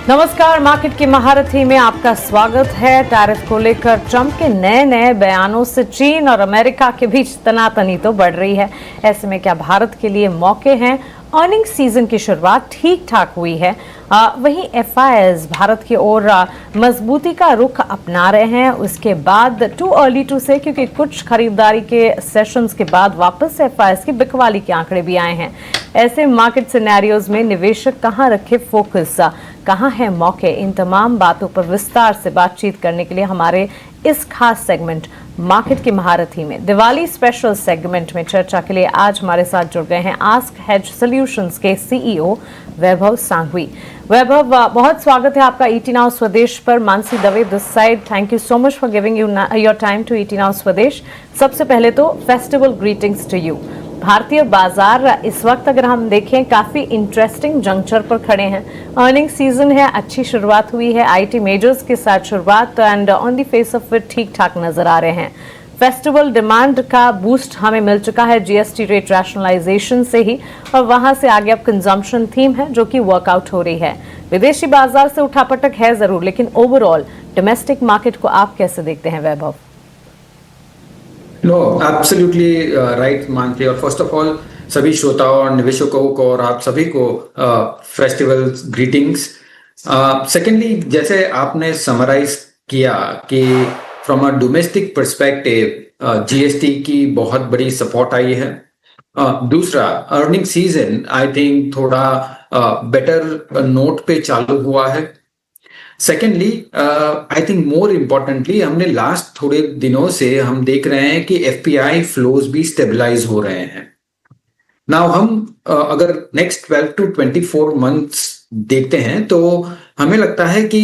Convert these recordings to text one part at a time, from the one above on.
नमस्कार, मार्केट की महारथी में आपका स्वागत है। टैरिफ को लेकर ट्रंप के नए नए बयानों से चीन और अमेरिका के बीच तनातनी तो बढ़ रही है। ऐसे में क्या भारत के लिए मौके हैं? अर्निंग सीजन की शुरुआत ठीक ठाक हुई है। वहीं एफआईआईज भारत की ओर मजबूती का रुख अपना रहे हैं। उसके बाद टू अर्ली टू से, क्योंकि कुछ खरीदारी के सेशंस के बाद वापस एफआईआईज की बिकवाली के आंकड़े भी आए हैं। ऐसे मार्केट सिनेरियोज में निवेशक कहां रखे फोकस, कहां है मौके, इन तमाम बातों पर विस्तार से बातचीत करने के लिए हमारे इस खास सेगमेंट मार्केट की महारथी में दिवाली स्पेशल सेगमेंट में चर्चा के लिए आज हमारे साथ जुड़ गए हैं आस्क हेज सॉल्यूशंस के सीईओ वैभव सांघवी। वैभव, बहुत स्वागत है आपका ईटी नाउ स्वदेश पर। Mansi Dave this side, thank you so much for giving your time to ET Now Swadesh. सबसे पहले तो फेस्टिवल ग्रीटिंग्स टू यू। भारतीय बाजार इस वक्त अगर हम देखें काफी इंटरेस्टिंग जंक्चर पर खड़े हैं। अर्निंग सीजन है, अच्छी शुरुआत हुई है आईटी मेजर्स के साथ शुरुआत, and on the face of it ठीक ठाक नजर आ रहे हैं। फेस्टिवल डिमांड का बूस्ट हमें मिल चुका है जीएसटी रेट रैशनलाइजेशन से ही, और वहां से आगे अब कंजम्पशन थीम है जो कि वर्कआउट हो रही है। विदेशी बाजार से उठापटक है जरूर, लेकिन ओवरऑल डोमेस्टिक मार्केट को आप कैसे देखते हैं वैभव? नो, एब्सोल्युटली राइट मानते। और फर्स्ट ऑफ ऑल सभी श्रोताओं और निवेशकों को और आप सभी को फेस्टिवल ग्रीटिंग्स। सेकेंडली, जैसे आपने समराइज किया कि from a domestic perspective GST की बहुत बड़ी सपोर्ट आई है। दूसरा, अर्निंग सीजन आई थिंक थोड़ा बेटर नोट पे चालू हुआ है। Secondly, I think more importantly हमने लास्ट थोड़े दिनों से हम देख रहे हैं कि एफपीआई फ्लोज भी स्टेबलाइज हो रहे हैं। नाउ हम अगर नेक्स्ट 12 to 24 मंथ्स देखते हैं तो हमें लगता है कि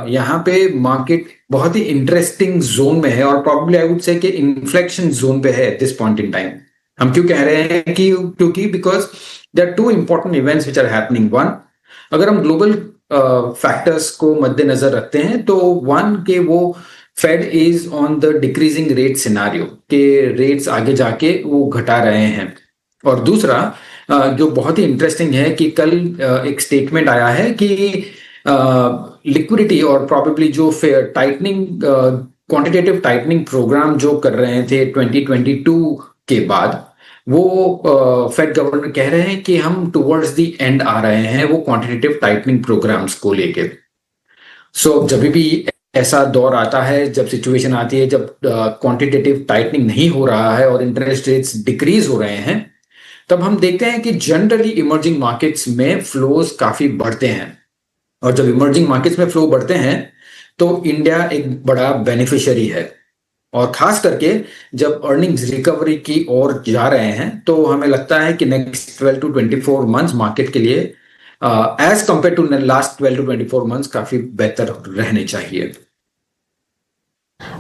यहाँ पे मार्केट बहुत ही इंटरेस्टिंग जोन में है, और प्रॉब्ली आई वुड से कि इन्फ्लेक्शन जोन पे है at this point in time. हम क्यों कह रहे हैं कि क्योंकि because there are two important events which are happening. One, अगर हम ग्लोबल फैक्टर्स को मद्देनजर रखते हैं तो वन के वो Fed is on the decreasing rate scenario के रेट्स आगे जाके वो घटा रहे हैं। और दूसरा जो बहुत ही इंटरेस्टिंग है कि कल एक स्टेटमेंट आया है कि लिक्विडिटी और प्रॉबेबली जो टाइटनिंग क्वांटिटेटिव टाइटनिंग प्रोग्राम जो कर रहे थे 2022 के बाद, वो फेड गवर्नर कह रहे हैं कि हम टुवर्ड्स द एंड आ रहे हैं वो क्वांटिटेटिव टाइटनिंग प्रोग्राम्स को लेके। सो जब भी ऐसा दौर आता है, जब सिचुएशन आती है जब क्वांटिटेटिव टाइटनिंग नहीं हो रहा है और इंटरेस्ट रेट्स डिक्रीज हो रहे हैं, तब हम देखते हैं कि जनरली इमर्जिंग मार्केट्स में फ्लोज काफी बढ़ते हैं। और जब इमर्जिंग मार्केट्स में फ्लो बढ़ते हैं तो इंडिया एक बड़ा बेनिफिशियरी है। और खास करके जब अर्निंग्स रिकवरी की ओर जा रहे हैं तो हमें लगता है कि नेक्स्ट 12 to 24 मंथ्स मार्केट के लिए as compare to last 12 to 24 months काफी बेहतर रहने चाहिए।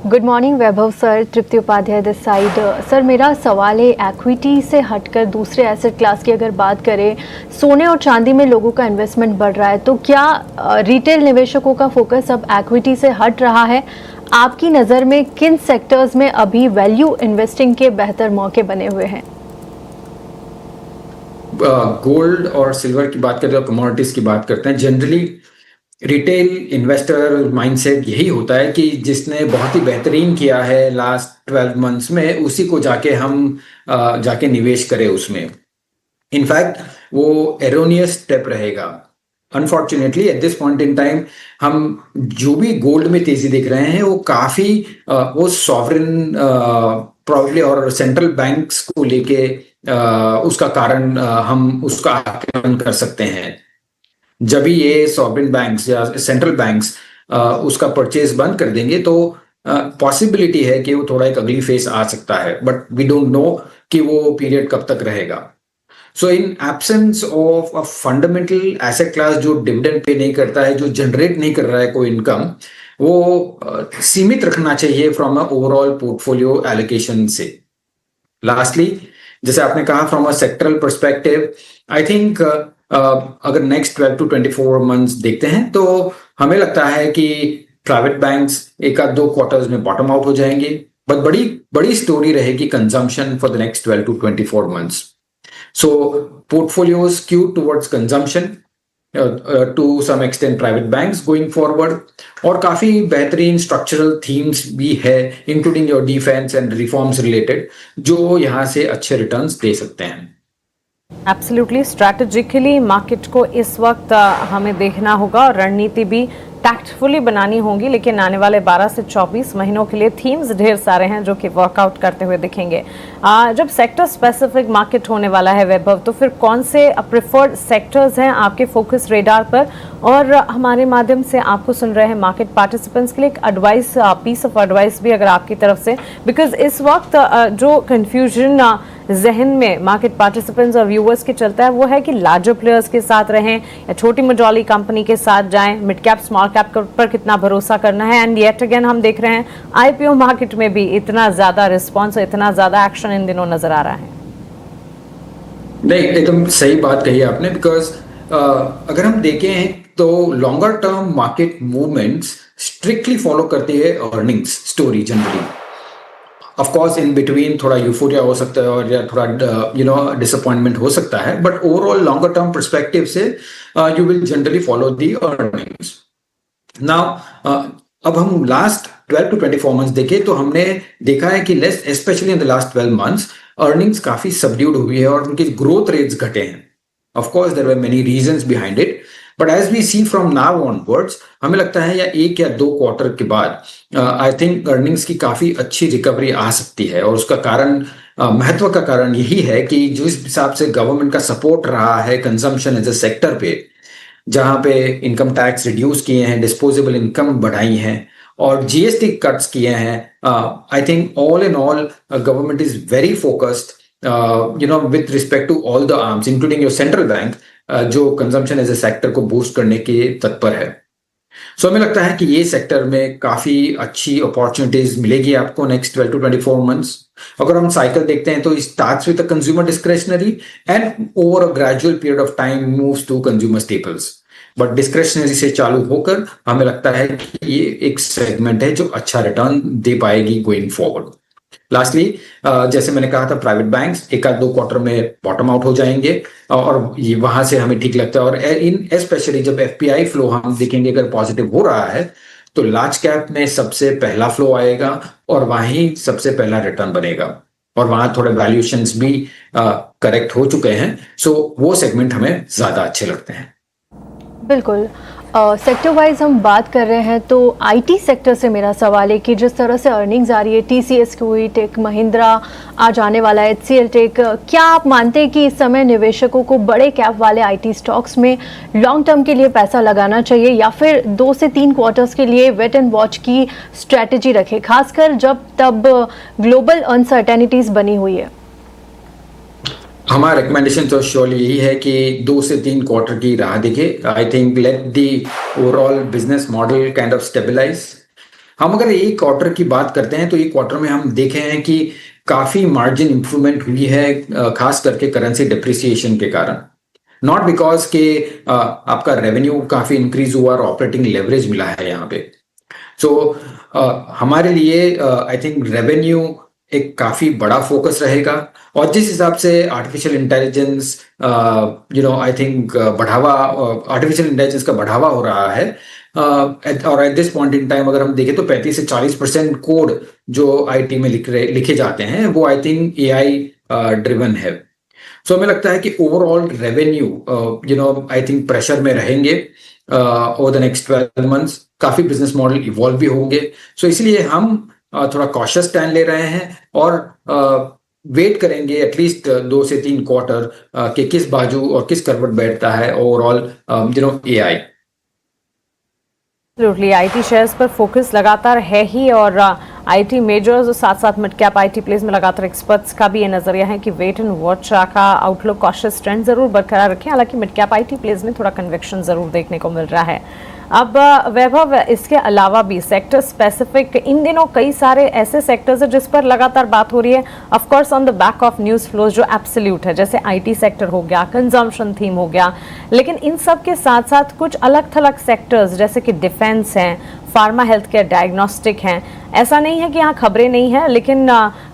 Good morning Vaibhav sir, Tripti Upadhyay this side. Sir, मेरा सवाल है इक्विटी से हटकर दूसरे एसेट क्लास की अगर बात करें, सोने और चांदी में लोगों का इन्वेस्टमेंट बढ़ रहा है, तो क्या रिटेल निवेशकों का फोकस अब इक्विटी से हट रहा है? आपकी नज़र में किन सेक्टर्स में अभी वैल्यू इन्वेस्टिंग के बेहतर मौके बने हुए हैं? गोल्ड और सिल्वर की बात करते हैं, कमोडिटीज की बात करते हैं, जनरली रिटेल इन्वेस्टर माइंडसेट यही होता है कि जिसने बहुत ही बेहतरीन किया है लास्ट 12 मंथ्स में, उसी को जाके हम जाके निवेश करें उसमें। इनफैक्ट वो एरोनियस स्टेप रहेगा। Unfortunately at this point in time हम जो भी गोल्ड में तेजी देख रहे हैं वो काफी वो सॉवरेन प्रॉब्ली और सेंट्रल बैंक्स को लेके उसका कारण हम उसका आकलन कर सकते हैं। जब भी ये सॉवरेन बैंक्स या सेंट्रल बैंक्स उसका परचेज बंद कर देंगे तो पॉसिबिलिटी है कि वो थोड़ा एक अगली फेस आ सकता है, बट वी डोंट नो कि वो पीरियड कब तक रहेगा। So in absence of a fundamental asset class जो डिविडेंड पे नहीं करता है, जो जनरेट नहीं कर रहा है कोई इनकम, वो सीमित रखना चाहिए from a overall portfolio allocation से। लास्टली, जैसे आपने कहा from a sectoral perspective, I think अगर नेक्स्ट 12 to 24 मंथ्स देखते हैं तो हमें लगता है कि प्राइवेट बैंक्स एक आध 2 क्वार्टर्स में बॉटम आउट हो जाएंगे, बट बड़ी स्टोरी रहेगी consumption for the next 12 to 24 months. So portfolios skewed towards consumption, to some extent private banks going forward, और काफी बेहतरीन स्ट्रक्चरल थीम्स भी है including your defence and reforms related, जो यहाँ से अच्छे रिटर्न्स दे सकते हैं। एब्सोल्युटली, स्ट्रैटेजिकली मार्केट को इस वक्त हमें देखना होगा और रणनीति भी टैक्टफुली बनानी होगी, लेकिन आने वाले 12 से 24 महीनों के लिए थीम्स ढेर सारे हैं जो कि वर्कआउट करते हुए दिखेंगे। जब सेक्टर स्पेसिफिक मार्केट होने वाला है वैभव, तो फिर कौन से प्रेफर्ड सेक्टर्स हैं आपके फोकस रेडार पर, और हमारे माध्यम से आपको सुन रहे हैं मार्केट पार्टिसिपेंट्स के लिए एक एडवाइस, पीस ऑफ एडवाइस भी अगर आपकी तरफ से, बिकॉज इस वक्त जो कंफ्यूजन जहन में मार्केट पार्टिसिपेंट्स और व्यूअर्स के चलता है वो है कि लार्जर प्लेयर्स के साथ रहें या छोटी मजॉली कंपनी के साथ जाएं, मिड कैप स्मॉल कैप पर कितना भरोसा करना है। एंड येट अगेन हम देख रहे हैं आईपीओ मार्केट में भी इतना ज्यादा रिस्पॉन्स, इतना ज्यादा एक्शन इन दिनों नजर आ रहा है। नहीं, एकदम सही बात कही आपने, बिकॉज अगर हम देखें तो longer term market movements strictly follow करती है earnings story generally. Of course in between थोड़ा यूफोरिया हो सकता है और या थोड़ा डिसअपॉइंटमेंट हो सकता है, but overall longer term perspective से you will generally follow the earnings. Now अब हम लास्ट 12 to 24 मंथ्स देखें तो हमने देखा है कि specially in the last 12 months earnings काफी सबड्यूड हुई है और उनकी ग्रोथ रेट्स घटे हैं। Of course there were many reasons behind it, but as we see from now onwards हमें लगता है या 1 या 2 क्वार्टर के बाद आई थिंक अर्निंग्स की काफी अच्छी रिकवरी आ सकती है। और उसका कारण, महत्व का कारण यही है कि जिस हिसाब से गवर्नमेंट का सपोर्ट रहा है कंजम्पशन एज ए सेक्टर पे, जहां पे इनकम टैक्स रिड्यूस किए हैं, डिस्पोजेबल इनकम बढ़ाई हैं और जीएसटी कट्स किए हैं, I think all in all government is very focused with respect to all the arms including your central bank, जो कंजम्पशन एज ए सेक्टर को बूस्ट करने के तत्पर है। सो हमें लगता है कि ये सेक्टर में काफी अच्छी अपॉर्चुनिटीज मिलेगी आपको नेक्स्ट 12 to 24 मंथ्स। अगर हम साइकिल देखते हैं तो it starts with consumer discretionary and over a gradual period of time moves to consumer staples, but discretionary से चालू होकर हमें लगता है कि ये एक सेगमेंट है जो अच्छा रिटर्न दे पाएगी गोइंग फॉरवर्ड। लास्टली, जैसे मैंने कहा था, प्राइवेट बैंक्स 1-2 क्वार्टर में बॉटम आउट हो जाएंगे और ये वहां से हमें ठीक लगता है। और इन स्पेशली जब एफपीआई फ्लो हम देखेंगे अगर पॉजिटिव हो रहा है तो लार्ज कैप में सबसे पहला फ्लो आएगा और वहीं सबसे पहला रिटर्न बनेगा और वहां थोड़े वैल्यूएशंस भी करेक्ट हो चुके हैं। सो वो सेगमेंट हमें ज्यादा अच्छे लगते हैं। बिल्कुल, सेक्टर वाइज हम बात कर रहे हैं तो आईटी सेक्टर से मेरा सवाल है कि जिस तरह से अर्निंग्स आ रही है, टीसीएस, क्यूईटेक, महिंद्रा आज आने वाला है, एचसीएल टेक, क्या आप मानते हैं कि इस समय निवेशकों को बड़े कैप वाले आईटी स्टॉक्स में लॉन्ग टर्म के लिए पैसा लगाना चाहिए या फिर 2 से 3 क्वार्टर्स के लिए वेट एंड वॉच की स्ट्रैटेजी रखें, खासकर जब तब ग्लोबल अनसर्टेनिटीज बनी हुई है? हमारा रिकमेंडेशन तो श्योरली यही है कि 2 से 3 क्वार्टर की राह देखे। I think let the overall business model kind of stabilise. हम अगर एक क्वार्टर की बात करते हैं तो एक क्वार्टर में हम देखे हैं कि काफी मार्जिन इंप्रूवमेंट हुई है, खास करके करेंसी डिप्रिसिएशन के कारण, नॉट बिकॉज के आपका रेवेन्यू काफी इंक्रीज हुआ और ऑपरेटिंग लेवरेज मिला है यहाँ पे। सो हमारे लिए आई थिंक रेवेन्यू एक काफी बड़ा फोकस रहेगा और जिस हिसाब से artificial intelligence I think artificial intelligence का बढ़ावा हो रहा है और eight this point in time अगर हम देखें तो 35 से 40% कोड जो आईटी में लिखे जाते हैं वो आई थिंक एआई ड्रिवन है। सो हमें लगता है कि overall revenue I think pressure में रहेंगे ओवर द नेक्स्ट 12 मंथ्स। काफी बिजनेस मॉडल इवॉल्व भी होंगे। सो इसलिए हम थोड़ा कॉशियस स्टैंड ले रहे हैं और वेट करेंगे एटलीस्ट 2 से 3 क्वार्टर के किस बाजू और किस करवट बैठता है overall AI. Absolutely, IT shares पर फोकस लगातार है ही और आईटी मेजर्स और साथ साथ मिड कैप आईटी प्लेस में लगातार एक्सपर्ट्स का भी ये नजरिया है कि वेट एंड वॉच का आउटलुक कॉशियस ट्रेंड जरूर बरकरार रखें। हालांकि मिड कैप आईटी प्लेस में थोड़ा कन्विक्शन जरूर देखने को मिल रहा है। अब वैभव, इसके अलावा भी सेक्टर स्पेसिफिक इन दिनों कई सारे ऐसे सेक्टर्स हैं जिस पर लगातार बात हो रही है, of course on the back of news flows जो एब्सोल्यूट है, जैसे आईटी सेक्टर हो गया, कंजम्पशन थीम हो गया, लेकिन इन सब के साथ साथ कुछ अलग थलग सेक्टर्स जैसे कि डिफेंस हैं, फार्मा हेल्थ केयर, डायग्नोस्टिक हैं। ऐसा नहीं है कि यहाँ खबरें नहीं है, लेकिन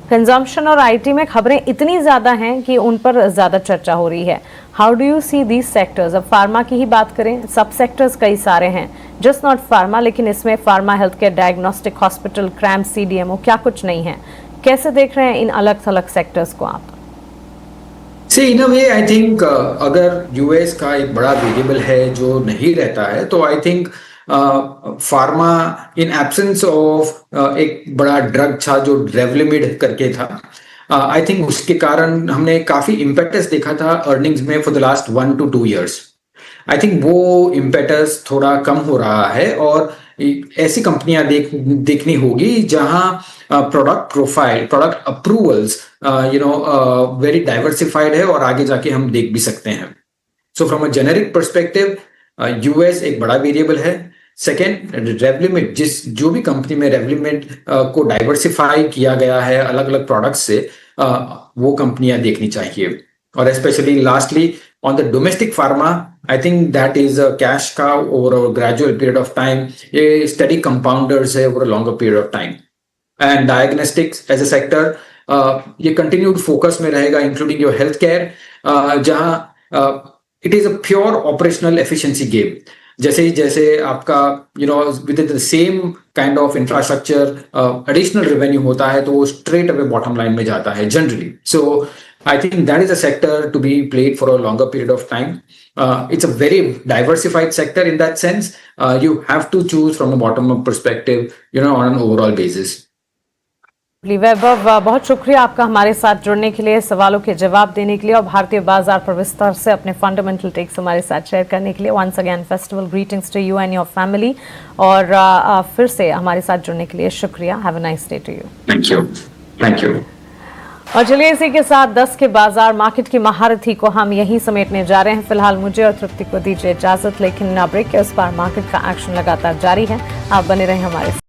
कंजम्पशन और आईटी में खबरें इतनी ज्यादा हैं कि उन पर ज्यादा चर्चा हो रही है। How do you see these sectors? अब फार्मा की ही बात करें, सब सेक्टर्स कई सारे हैं, जस्ट नॉट फार्मा, लेकिन इसमें pharma, health care, diagnostic, hospital, CRAM, CDMO, क्या कुछ नहीं है। कैसे देख रहे हैं इन अलग थलग सेक्टर्स को आप? See, in a way, I think अगर यूएस का एक बड़ा वेरिएबल है जो नहीं रहता है, तो I think pharma in absence of एक बड़ा ड्रग था जो रेवलिमिड करके था, आई थिंक उसके कारण हमने काफी इम्पेटस देखा था अर्निंग्स में for the last 1 to 2 years। I think वो इम्पेटस थोड़ा कम हो रहा है और ऐसी कंपनियां देखनी होगी जहां product profile, product approvals very diversified है और आगे जाके हम देख भी सकते हैं। So from a generic perspective US एक बड़ा वेरिएबल है। सेकेंड, रेवलिमिट, जो भी कंपनी में रेवलिमिट को डाइवर्सिफाई किया गया है अलग अलग प्रोडक्ट्स से, वो कंपनियां देखनी चाहिए। और specially lastly on the domestic pharma, I think that is a cash cow over a gradual period of time, ये steady compounders है over a longer period of time। And diagnostics as a sector, ये continued focus में रहेगा, including your healthcare, जहाँ it is a pure operational efficiency game। जैसे आपका within the same kind of infrastructure additional revenue होता है, तो वो straight away bottom line में जाता है generally। So I think that is a sector to be played for a longer period of time। It's a very diversified sector in that sense। You have to choose from a bottom-up perspective, on an overall basis। वैभव, बहुत शुक्रिया आपका हमारे साथ जुड़ने के लिए, सवालों के जवाब देने के लिए और भारतीय बाजार पर विस्तार से अपने फंडामेंटल टेक्स हमारे साथ शेयर करने के लिए। Once again festival greetings to you and your family, और फिर से हमारे साथ जुड़ने के लिए शुक्रिया। Have a nice day to you. Thank you. और चलिए इसी के साथ 10 के बाजार मार्केट की महारथी को हम यहीं समेटने जा रहे हैं। फिलहाल मुझे और तृप्ति को दीजिए इजाजत, लेकिन ब्रेक के उस पार मार्केट का एक्शन लगातार जारी है। आप बने रहें हमारे साथ।